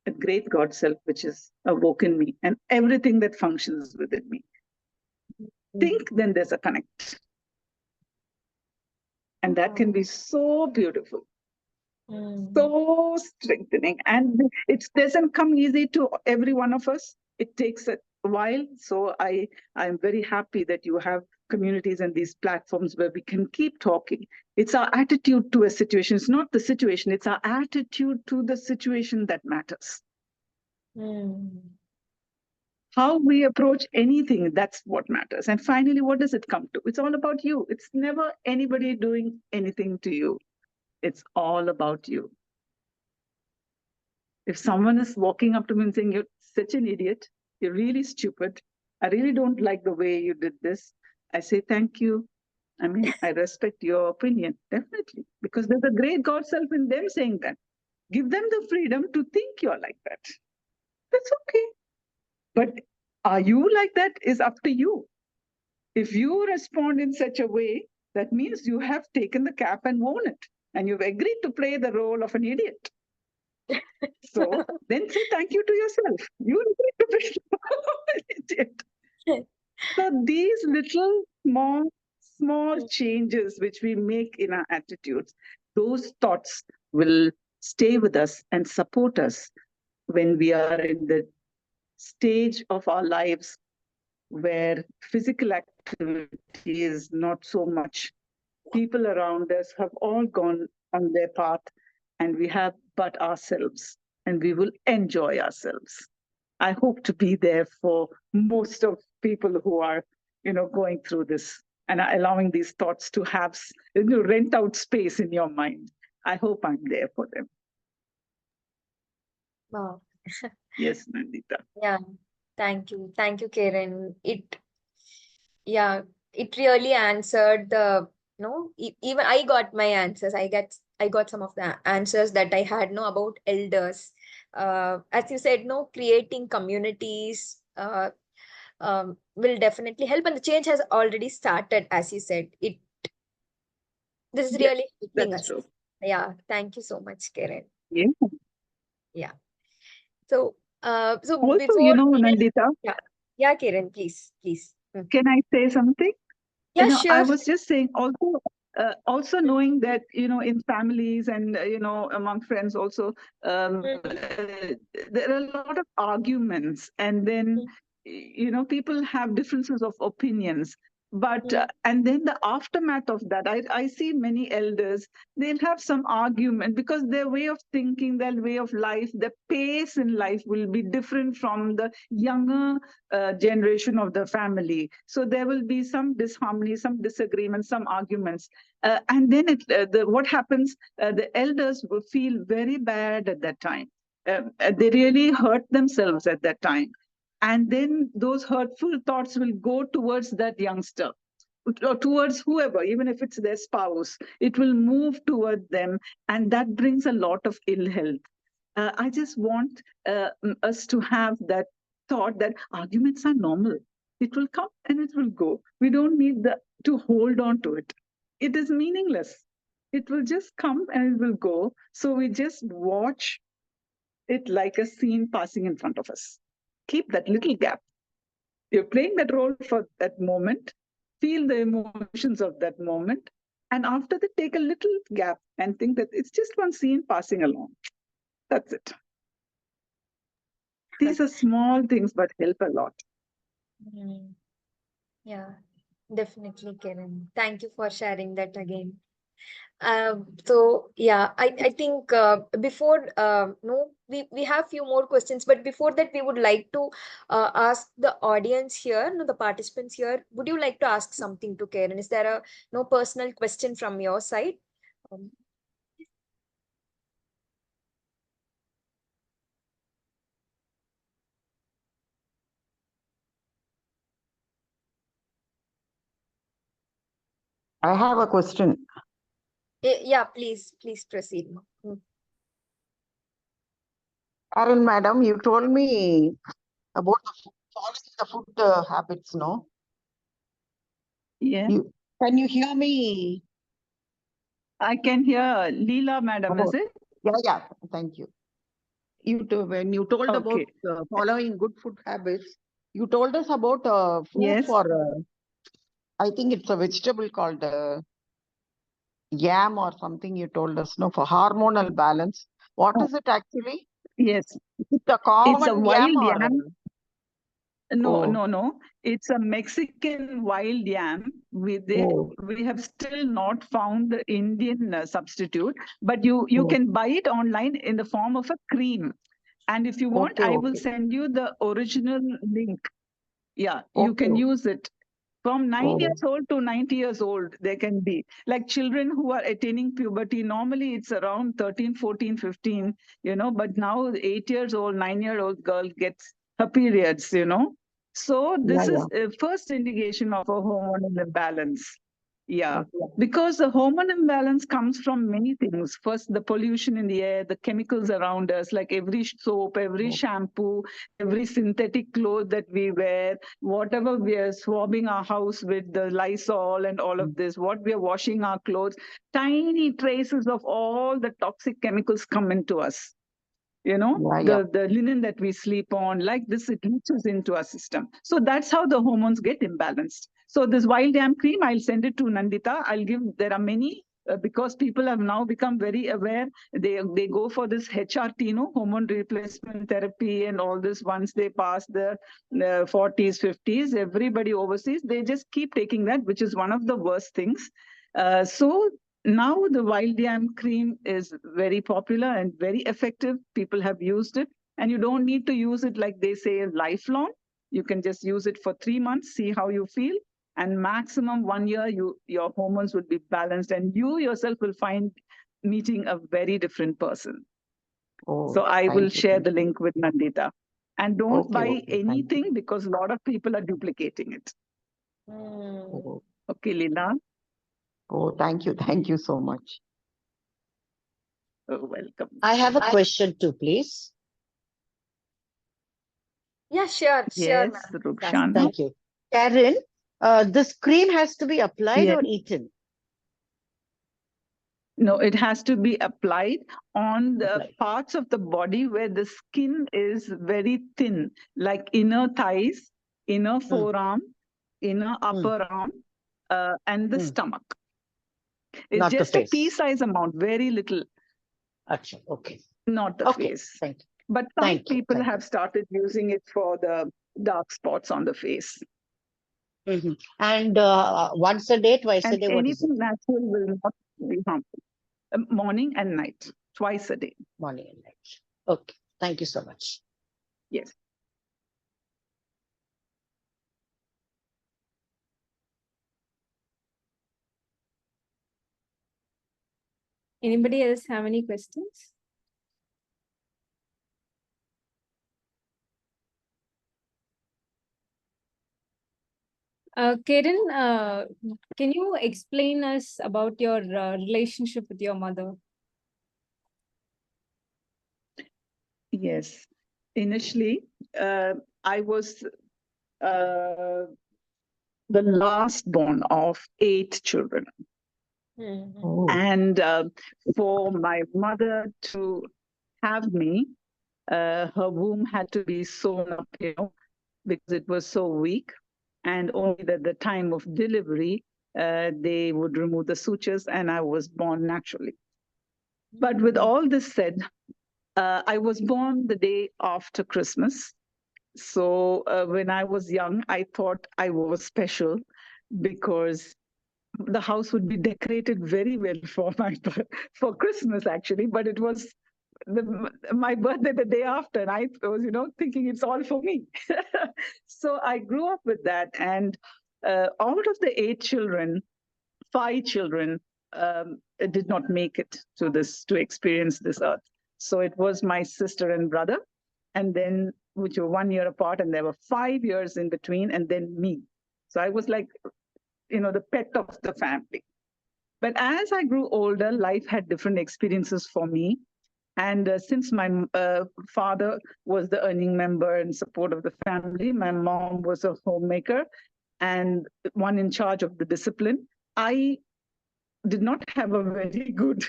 a great God self which is awoken me and everything that functions within me. Think, then there's a connect. And that can be so beautiful, so strengthening. And it doesn't come easy to every one of us. It takes a while. So I'm very happy that you have communities and these platforms where we can keep talking. It's our attitude to a situation. It's not the situation. It's our attitude to the situation that matters. How we approach anything, that's what matters. And finally, what does it come to? It's all about you. It's never anybody doing anything to you. It's all about you. If someone is walking up to me and saying, you're such an idiot, you're really stupid, I really don't like the way you did this, I say, thank you. I mean, I respect your opinion, definitely, because there's a great God self in them saying that. Give them the freedom to think you're like that. That's okay. But are you like that is up to you. If you respond in such a way, that means you have taken the cap and worn it, and you've agreed to play the role of an idiot. So then say thank you to yourself. You agreed to play the role of an idiot. So these little small changes which we make in our attitudes, those thoughts will stay with us and support us when we are in the stage of our lives where physical activity is not so much. People around us have all gone on their path, and we have but ourselves, and we will enjoy ourselves. I hope to be there for most of people who are, going through this and are allowing these thoughts to have, rent out space in your mind. I hope I'm there for them. Wow. Yes, Nandita. Yeah. Thank you, Kiran. It really answered the, even I got my answers. I got some of the answers that I had about elders. As you said, creating communities will definitely help, and the change has already started. As you said, this is really helping us. True. Yeah, thank you so much, Kiran. Yeah. So Also, before Nandita. Yeah, Kiran, please. Can I say something? Yeah, sure. I was just saying also knowing that, in families and, among friends also, there are a lot of arguments, and then, people have differences of opinions. But, and then the aftermath of that, I see many elders, they'll have some argument because their way of thinking, their way of life, the pace in life will be different from the younger generation of the family. So there will be some disharmony, some disagreement, some arguments. And then what happens, the elders will feel very bad at that time. They really hurt themselves at that time. And then those hurtful thoughts will go towards that youngster. or towards whoever, even if it's their spouse, it will move toward them, and that brings a lot of ill health. I just want us to have that thought that arguments are normal. It will come and it will go. We don't need to hold on to it. It is meaningless. It will just come and it will go. So we just watch it like a scene passing in front of us. Keep that little gap. You're playing that role for that moment, feel the emotions of that moment, and after that, take a little gap and think that it's just one scene passing along. That's it. These are small things, but help a lot. Mm. Yeah, definitely, Kiran. Thank you for sharing that again. So yeah, I think before no, we have few more questions, but before that, we would like to ask the audience here, no, the participants here. Would you like to ask something to Karen? Is there a no personal question from your side? Um, I have a question. yeah, please proceed. Mm. Karen, madam, you told me about following the food habits, no? Yeah, Can you hear me? I can hear Leela, madam, is it? Yeah, thank you. When you told about Okay. following good food habits, you told us about food Yes. for, I think it's a vegetable called yam or something you told us, no, for hormonal balance. What Oh, is it actually? yes. Is it a It's a common yam wild or? yam. Oh. No. It's a Mexican wild yam. Oh. We have still not found the Indian substitute, but you Oh. can buy it online in the form of a cream. And if you want, Okay, I will okay. send you the original link. Yeah, you can Okay. use it. From 9 Oh. years old to 90 years old, they can be like children who are attaining puberty. Normally, it's around 13, 14, 15, but now 8 years old, 9-year-old girl gets her periods. So Yeah, this yeah. is a first indication of a hormonal imbalance. Yeah, Okay. because the hormone imbalance comes from many things. First, the pollution in the air, the chemicals around us, like every soap, every shampoo, every synthetic cloth that we wear, whatever we are swabbing our house with, the Lysol and all of this, what we are washing our clothes, tiny traces of all the toxic chemicals come into us. Yeah. The linen that we sleep on, like this, it reaches into our system. So that's how the hormones get imbalanced. So this wild yam cream, I'll send it to Nandita. There are many, because people have now become very aware. They go for this HRT, hormone replacement therapy and all this. Once they pass the 40s, 50s, everybody overseas, they just keep taking that, which is one of the worst things. So now the wild yam cream is very popular and very effective. People have used it, and you don't need to use it like they say lifelong. You can just use it for 3 months, see how you feel, and maximum 1 year, your hormones will be balanced, and you yourself will find meeting a very different person. Oh, So I will thank you. share the link with Nandita. And don't Okay, buy okay. Thank you. anything because a lot of people are duplicating it. Mm. Oh, Okay, Leela. thank you. Thank you so much. Welcome. I have a question too, please. Yeah, sure, Yes, ma'am. Yes, Rukshana. thank you. Karen, this cream has to be applied Yes. or eaten? No, it has to be applied on the Applied. parts of the body where the skin is very thin, like inner thighs, inner forearm, inner upper arm, and the stomach. It's Not the just a face. pea-size amount, very little, Acha, okay. not the Okay, face. thank you. But some Thank you. people Thank have started using it for the dark spots on the face. you. And once a day, twice a And day, what is it? anything natural will not be harmful. Morning and night, twice a day. Morning and night. Okay, thank you so much. Yes. Anybody else have any questions? Karen, can you explain us about your relationship with your mother? Yes. Initially, I was the last born of 8 children. Oh. And for my mother to have me, her womb had to be sewn up, because it was so weak. And only at the time of delivery, they would remove the sutures, and I was born naturally. But with all this said, I was born the day after Christmas. So when I was young, I thought I was special because the house would be decorated very well for for Christmas actually, but it was my birthday the day after, and I was, thinking it's all for me. So I grew up with that, and out of the 8 children, 5 children did not make it to experience this earth. So it was my sister and brother, and then which were 1 year apart, and there were 5 years in between, and then me. So I was like, the pet of the family. But as I grew older, life had different experiences for me. And since my father was the earning member and support of the family, my mom was a homemaker and one in charge of the discipline, I did not have a very good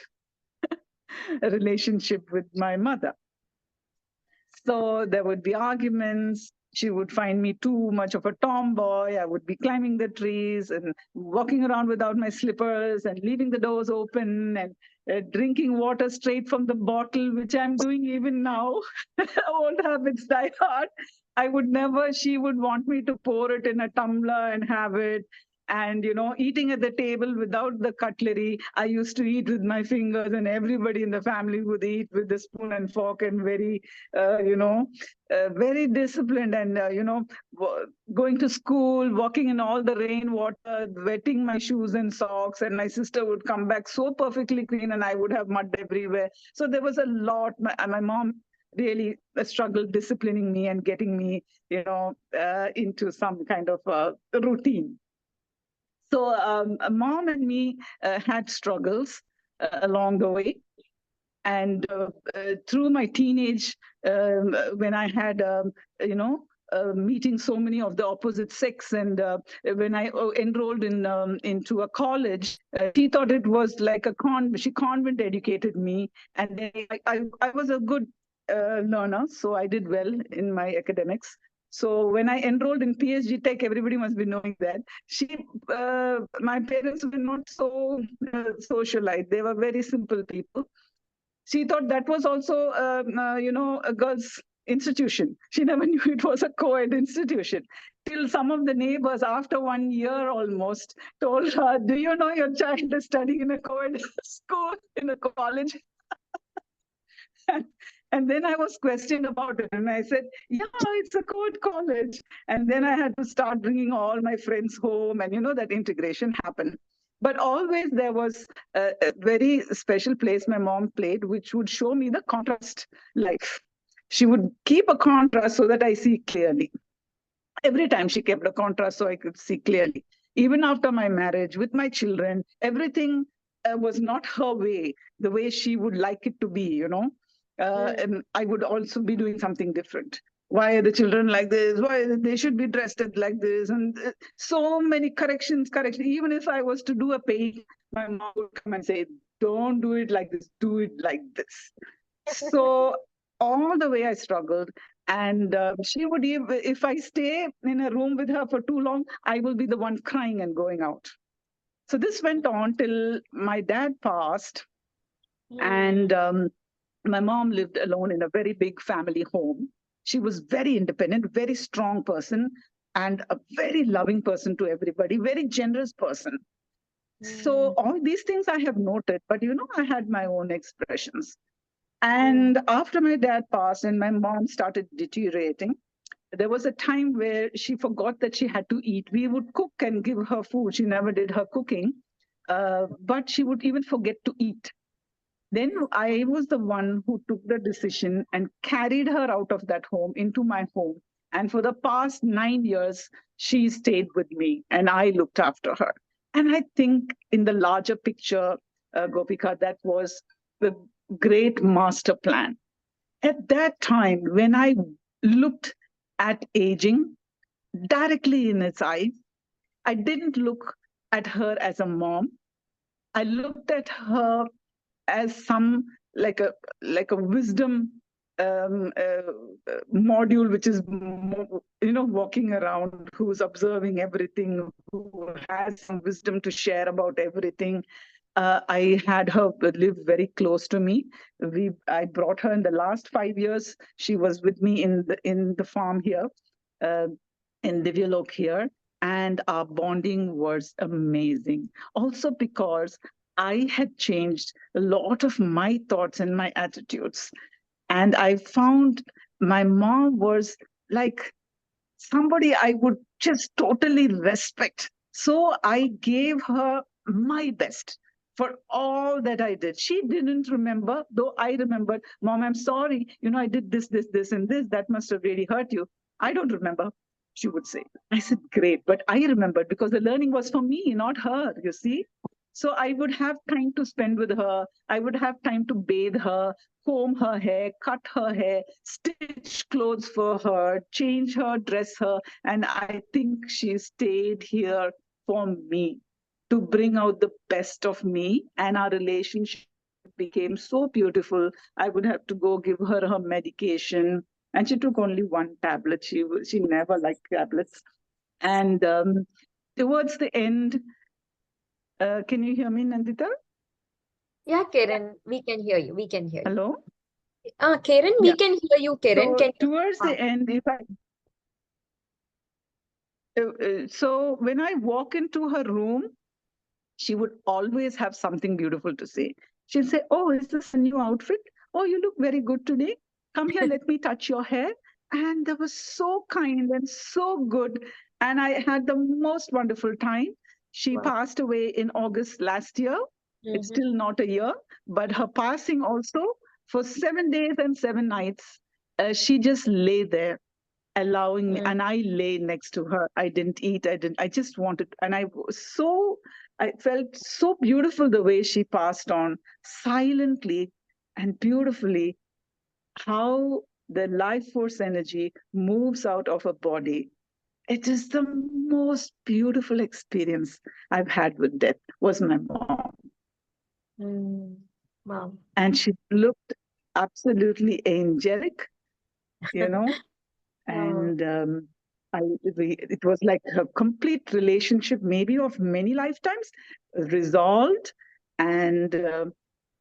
relationship with my mother. So there would be arguments. She would find me too much of a tomboy. I would be climbing the trees and walking around without my slippers and leaving the doors open and drinking water straight from the bottle, which I'm doing even now. Old habits die hard. She would want me to pour it in a tumbler and have it. And, eating at the table without the cutlery, I used to eat with my fingers, and everybody in the family would eat with the spoon and fork, and very, very disciplined. And, going to school, walking in all the rainwater, wetting my shoes and socks. And my sister would come back so perfectly clean, and I would have mud everywhere. So there was a lot. My mom really struggled disciplining me and getting me, into some kind of routine. So mom and me had struggles along the way. And through my teenage, when I had, meeting so many of the opposite sex, and when I enrolled into a college, she thought it was like she convent educated me. And then I was a good learner, so I did well in my academics. So when I enrolled in PSG Tech, everybody must be knowing that my parents were not so socialite. They were very simple people. She thought that was also, a girls' institution. She never knew it was a co-ed institution. Till some of the neighbors, after 1 year almost, told her, "Do you know your child is studying in a co-ed school, in a college?" And then I was questioned about it. And I said, "Yeah, it's a co-ed college." And then I had to start bringing all my friends home. And, that integration happened. But always there was a very special place my mom played, which would show me the contrast life. She would keep a contrast so that I see clearly. Every time she kept a contrast so I could see clearly. Even after my marriage, with my children, everything was not her way, the way she would like it to be, and I would also be doing something different. Why are the children like this? Why they should be dressed like this? And so many corrections. Even if I was to do a page, my mom would come and say, "Don't do it like this, do it like this." So all the way I struggled. And she would, if I stay in a room with her for too long, I will be the one crying and going out. So this went on till my dad passed. And my mom lived alone in a very big family home. She was very independent, very strong person, and a very loving person to everybody, very generous person. So all these things I have noted, but I had my own expressions. And after my dad passed and my mom started deteriorating, there was a time where she forgot that she had to eat. We would cook and give her food. She never did her cooking, but she would even forget to eat. Then I was the one who took the decision and carried her out of that home into my home And for the past 9 years, she stayed with me and I looked after her. And I think in the larger picture, Gopika, that was the great master plan. At that time, when I looked at aging directly in its eyes, I didn't look at her as a mom. I looked at her as some like a wisdom module, which is walking around, who's observing everything, who has some wisdom to share about everything. I had her live very close to me. I brought her in the last 5 years. She was with me in the farm here, in Divyalok here, and our bonding was amazing. Also because I had changed a lot of my thoughts and my attitudes. And I found my mom was like somebody I would just totally respect. So I gave her my best for all that I did. She didn't remember, though I remembered, Mom, I'm sorry. I did this, and this. That must have really hurt you. I don't remember, she would say. I said, great. But I remembered because the learning was for me, not her, you see. So I would have time to spend with her. I would have time to bathe her, comb her hair, cut her hair, stitch clothes for her, change her, dress her. And I think she stayed here for me to bring out the best of me. And our relationship became so beautiful. I would have to go give her her medication. And she took only one tablet. She never liked tablets. And towards the end, can you hear me, Nandita? Yeah, Kiran, we can hear you. We can hear you. Hello? Kiran, we Yeah. can hear you, Kiran. So Can you? towards the end, so when I walk into her room, she would always have something beautiful to say. She'd say, "Oh, is this a new outfit? Oh, you look very good today. Come here, let me touch your hair." And that was so kind and so good. And I had the most wonderful time. She Wow. passed away in August last year. It's Mhm. still not a year, but her passing also, for 7 days and 7 nights, she just lay there allowing me, and I lay next to her. I didn't eat, I just wanted, and I felt so beautiful the way she passed on silently and beautifully, how the life force energy moves out of a body. It is the most beautiful experience I've had with death, was my mom. Wow. And she looked absolutely angelic, you know. And it was like a complete relationship, maybe of many lifetimes, resolved. And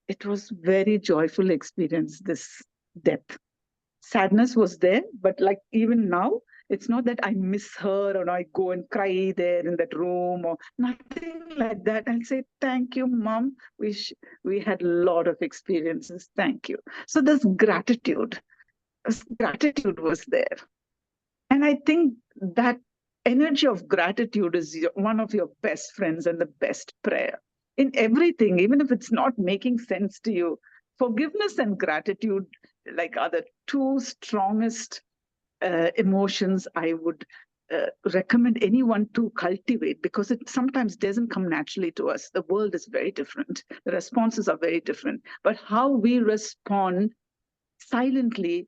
it was very joyful experience, this death. Sadness was there, but like even now, it's not that I miss her or I go and cry there in that room or nothing like that. I'll say, thank you, Mom. We had a lot of experiences. Thank you. So this gratitude was there. And I think that energy of gratitude is one of your best friends and the best prayer in everything, even if it's not making sense to you. Forgiveness and gratitude, like, are the two strongest emotions I would recommend anyone to cultivate, because it sometimes doesn't come naturally to us. The world is very different. The responses are very different. But how we respond silently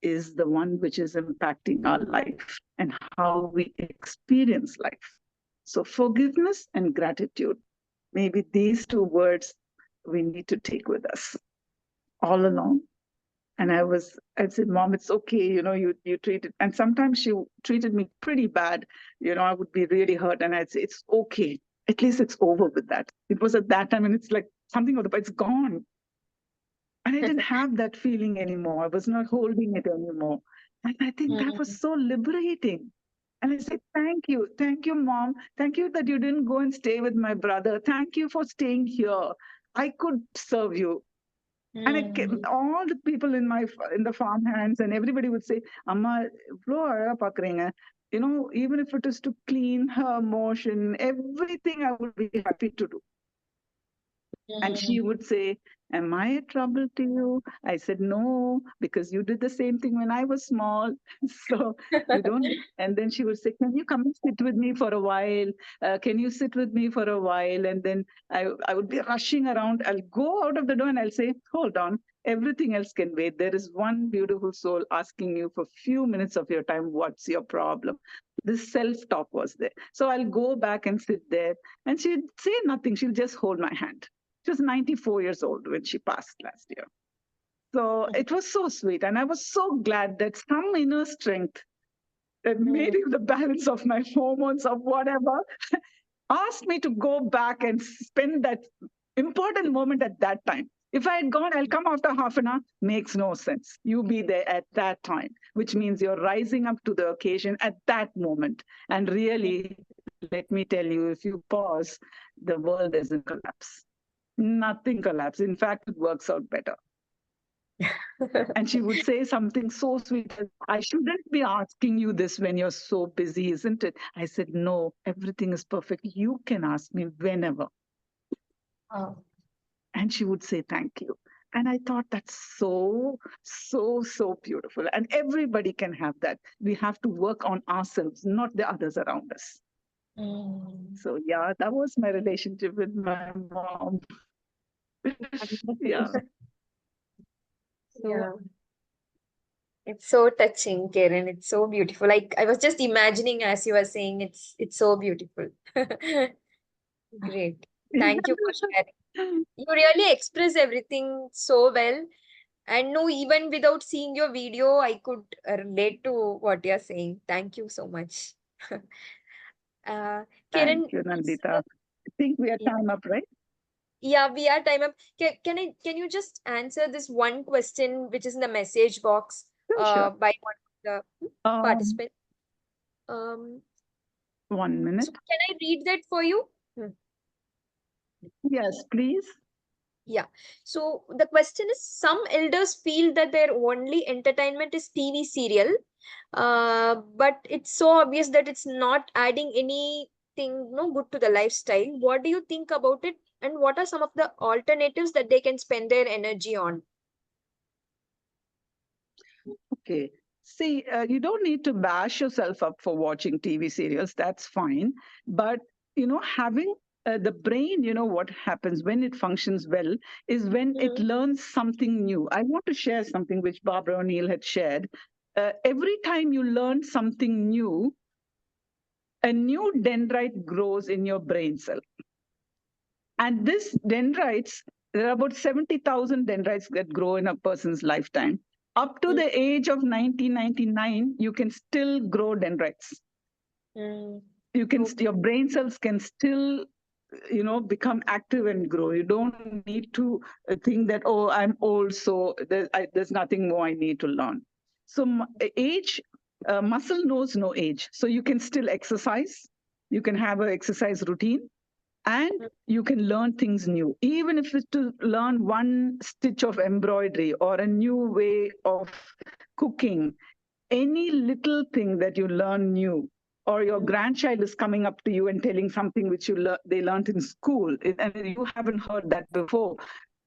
is the one which is impacting our life and how we experience life. So forgiveness and gratitude, maybe these two words we need to take with us all along. And I said, Mom, it's okay, you treated, and sometimes she treated me pretty bad, I would be really hurt, and I'd say, it's okay. At least it's over with that. It was at that time, and it's like something of it's gone. And I didn't have that feeling anymore. I was not holding it anymore. And I think that was so liberating. And I said, thank you. Thank you, Mom. Thank you that you didn't go and stay with my brother. Thank you for staying here. I could serve you. And all the people in the farm hands and everybody would say, Amma, even if it is to clean her motion, everything I would be happy to do. And she would say, Am I a trouble to you? I said, no, because you did the same thing when I was small. So you don't. And then she would say, can you come and sit with me for a while? Can you sit with me for a while? And then I would be rushing around. I'll go out of the door and I'll say, hold on, everything else can wait. There is one beautiful soul asking you for a few minutes of your time. What's your problem? This self-talk was there. So I'll go back and sit there and she'd say nothing. She'll just hold my hand. She was 94 years old when she passed last year. So it was so sweet. And I was so glad that some inner strength that maybe the balance of my hormones or whatever asked me to go back and spend that important moment at that time. If I had gone, I'll come after half an hour, makes no sense. You be there at that time, which means you're rising up to the occasion at that moment. And really, let me tell you, if you pause, the world doesn't collapse. Nothing collapses. In fact, it works out better. And she would say something so sweet. I shouldn't be asking you this when you're so busy, isn't it? I said, no, everything is perfect. You can ask me whenever. Oh. And she would say, thank you. And I thought that's so, so, so beautiful. And everybody can have that. We have to work on ourselves, not the others around us. So yeah, that was my relationship with my mom. Yeah. Yeah. It's so touching, Karen. It's so beautiful. Like I was just imagining as you were saying, it's so beautiful. Great. Thank you for sharing. You really express everything so well. And no, even without seeing your video, I could relate to what you're saying. Thank you so much. Karen, Thank you, Nandita. I think we are yeah, time up, right? yeah, we are time up. Can you just answer this one question which is in the message box Sure. by one of the Um, participants? Um, 1 minute. so can I read that for you? Yes, please. Yeah. So the question is, some elders feel that their only entertainment is TV serial, but it's so obvious that it's not adding anything no good to the lifestyle. What do you think about it? And what are some of the alternatives that they can spend their energy on? Okay. See, you don't need to bash yourself up for watching TV serials. That's fine. But, having the brain, what happens when it functions well is when it learns something new. I want to share something which Barbara O'Neill had shared. Every time you learn something new, a new dendrite grows in your brain cell. And this dendrites, there are about 70,000 dendrites that grow in a person's lifetime. Up to the age of 1999, you can still grow dendrites. Your brain cells can still, become active and grow. You don't need to think that, oh, I'm old, so there's nothing more I need to learn. So muscle knows no age. So you can still exercise. You can have an exercise routine. And you can learn things new, even if it's to learn one stitch of embroidery or a new way of cooking. Any little thing that you learn new, or your grandchild is coming up to you and telling something which they learned in school, and you haven't heard that before,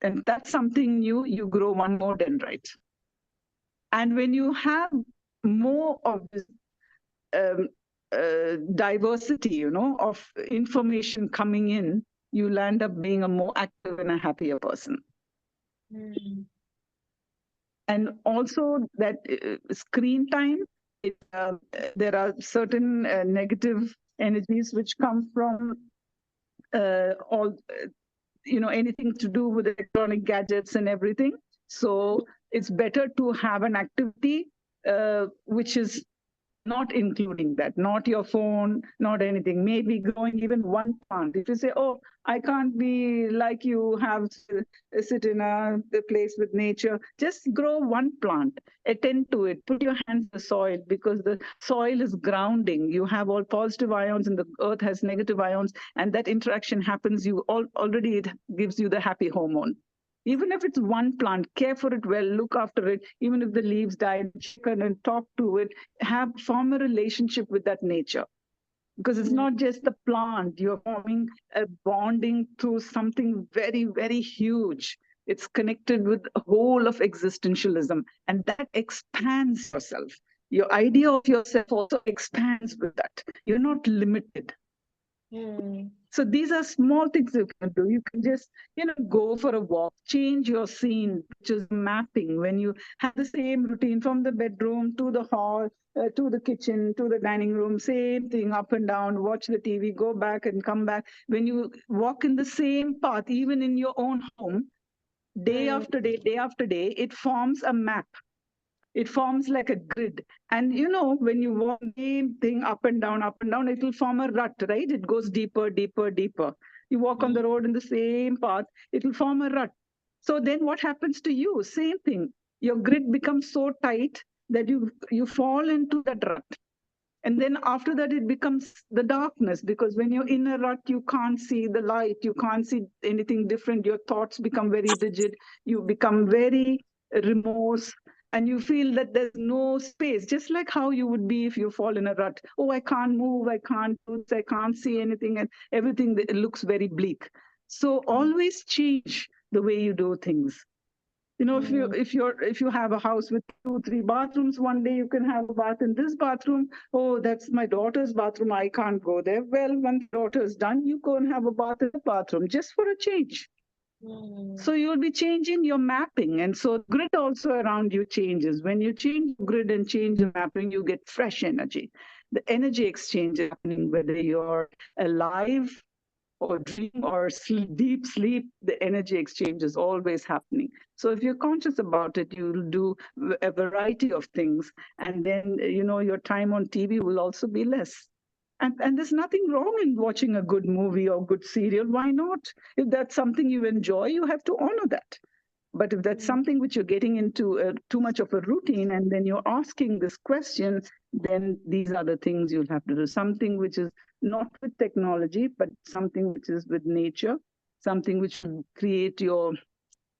and that's something new, you grow one more dendrite. And when you have more of this diversity, of information coming in, you'll end up being a more active and a happier person. And also that screen time, there are certain negative energies which come from anything to do with electronic gadgets and everything. So it's better to have an activity which is not including that, not your phone, not anything, maybe growing even one plant. If you say, oh, I can't be like you, have to sit in a place with nature, just grow one plant, attend to it, put your hands in the soil, because the soil is grounding. You have all positive ions and the earth has negative ions, and that interaction happens, already it gives you the happy hormone. Even if it's one plant, care for it well, look after it. Even if the leaves die, check and talk to it, form a relationship with that nature. Because it's not just the plant, you're forming a bonding through something very, very huge. It's connected with the whole of existentialism, and that expands yourself. Your idea of yourself also expands with that. You're not limited. So these are small things you can do. You can just, go for a walk, change your scene, which is mapping. When you have the same routine from the bedroom to the hall, to the kitchen, to the dining room, same thing, up and down, watch the TV, go back and come back. When you walk in the same path, even in your own home, day after day, it forms a map. It forms like a grid. And when you walk the same thing up and down, it will form a rut, right? It goes deeper, deeper, deeper. You walk on the road in the same path, it will form a rut. So then what happens to you? Same thing. Your grid becomes so tight that you fall into that rut. And then after that, it becomes the darkness, because when you're in a rut, you can't see the light, you can't see anything different. Your thoughts become very rigid, you become very remorse, and you feel that there's no space, just like how you would be if you fall in a rut. Oh, I can't move, I can't do this, I can't see anything, and everything looks very bleak. So always change the way you do things. If you have a house with 2-3 bathrooms, one day you can have a bath in this bathroom. Oh, that's my daughter's bathroom, I can't go there. Well, when the daughter's done, you go and have a bath in the bathroom, just for a change. So you'll be changing your mapping. And so grid also around you changes. When you change grid and change the mapping, you get fresh energy. The energy exchange is happening, whether you're alive or dream or deep sleep, the energy exchange is always happening. So if you're conscious about it, you'll do a variety of things. And then, your time on TV will also be less. And there's nothing wrong in watching a good movie or good serial. Why not? If that's something you enjoy, you have to honor that. But if that's something which you're getting into too much of a routine, and then you're asking this question, then these are the things you'll have to do. Something which is not with technology, but something which is with nature, something which will create your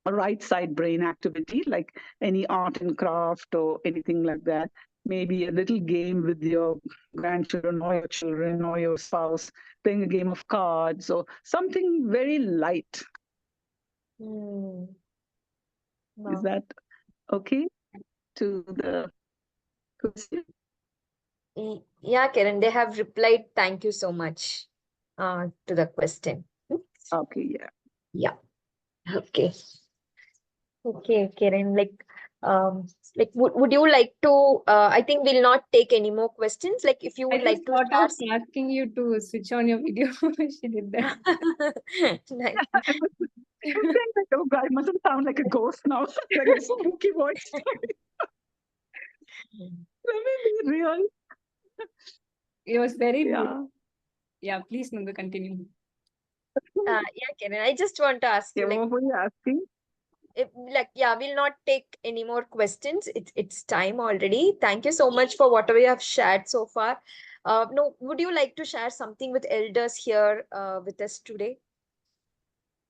right side brain activity, like any art and craft or anything like that. Maybe a little game with your grandchildren or your children or your spouse, playing a game of cards or something very light. Is that okay to the question? Yeah, Kiran, they have replied, thank you so much to the question. Okay, yeah. Yeah. Okay. Okay, Kiran, would you like to, I think we'll not take any more questions. Like, if you I would like just to thought of start. asking you to switch on your video. She did that. Nice. I'm saying like, oh God, I mustn't sound like a ghost now, like a spooky voice. Let me be real. It was very good. Yeah. Yeah, please, Nanda, continue. Yeah, Kiran, I just want to ask Yeah, you, like, what were you asking? we'll not take any more questions. It's time already. Thank you so much for whatever you have shared so far. No, would you like to share something with elders here with us today?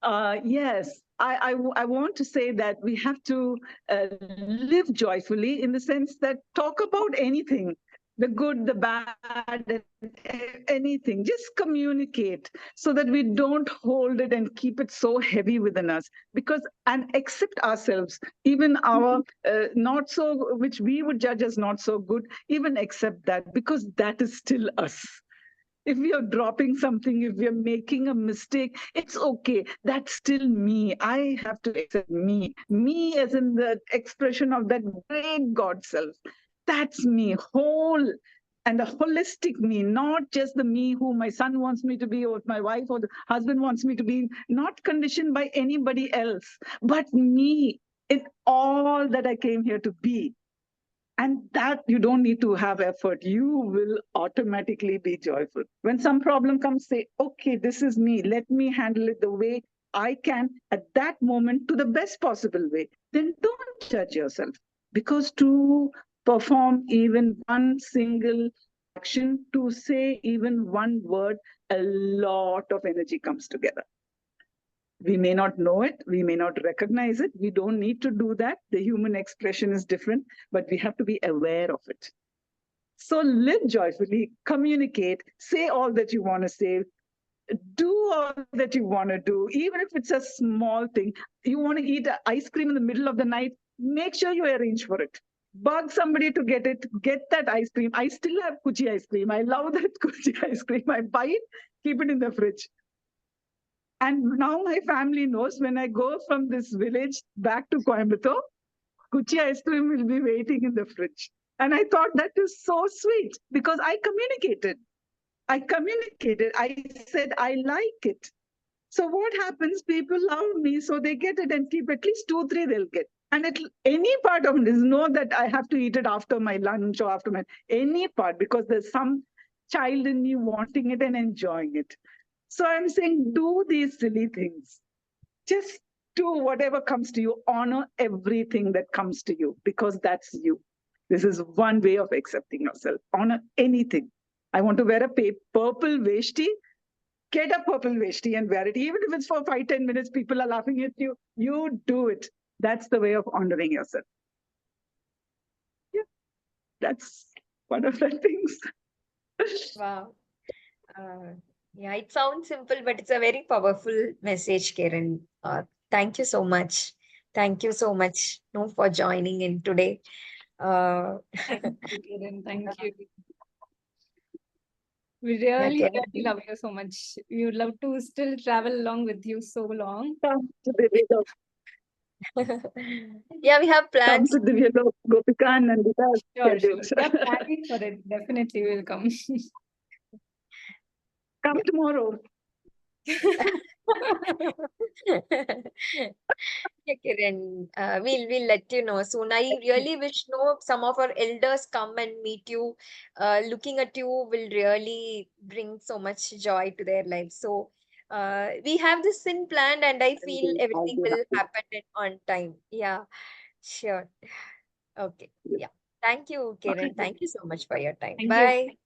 Yes, I want to say that we have to live joyfully, in the sense that talk about anything, the good, the bad, anything. Just communicate, so that we don't hold it and keep it so heavy within us. And accept ourselves, even our not so, which we would judge as not so good, even accept that, because that is still us. If we are dropping something, if we are making a mistake, it's okay. That's still me. I have to accept me. Me as in the expression of that great God self. That's me, whole, and a holistic me, not just the me who my son wants me to be, or my wife or the husband wants me to be, not conditioned by anybody else, but me in all that I came here to be. And that you don't need to have effort. You will automatically be joyful. When some problem comes, say, okay, this is me. Let me handle it the way I can at that moment, to the best possible way. Then don't judge yourself. Because to perform even one single action, to say even one word, a lot of energy comes together. We may not know it, we may not recognize it. We don't need to do that. The human expression is different, but we have to be aware of it. So live joyfully, communicate, say all that you want to say, do all that you want to do, even if it's a small thing. You want to eat ice cream in the middle of the night, make sure you arrange for it. Bug somebody to get it, get that ice cream. I still have Kuchi ice cream. I love that Kuchi ice cream. I buy it, keep it in the fridge. And now my family knows when I go from this village back to Coimbatore, Kuchi ice cream will be waiting in the fridge. And I thought that is so sweet because I communicated. I said, I like it. So what happens? People love me, so they get it and keep at least 2, 3 they'll get. And any part of this, know that I have to eat it after my lunch or after any part, because there's some child in me wanting it and enjoying it. So I'm saying, do these silly things. Just do whatever comes to you. Honor everything that comes to you, because that's you. This is one way of accepting yourself. Honor anything. I want to wear a purple veshti. Get a purple veshti and wear it. Even if it's for 5-10 minutes, people are laughing at you. You do it. That's the way of honoring yourself. Yeah, that's one of the things. Wow. Yeah, it sounds simple, but it's a very powerful message, Kiran. Thank you so much. Thank you so much, for joining in today. Thank you, Kiran. Thank you. We Yeah, really, Kiran. really love you so much. We would love to still travel along with you so long. Come to Divyalok. Yeah, we have Come plans. to Divyalok, Gopika and Nandita Sure, scheduled. We are planning for it. Definitely will come. Come tomorrow. Yeah, Kiran, we'll let you know soon. I really wish some of our elders come and meet you. Looking at you will really bring so much joy to their lives. So we have this in planned, and I feel everything will happen on time. Yeah, sure. Okay. Yeah. Thank you, Kiran. Thank you so much for your time. Thank you. Bye.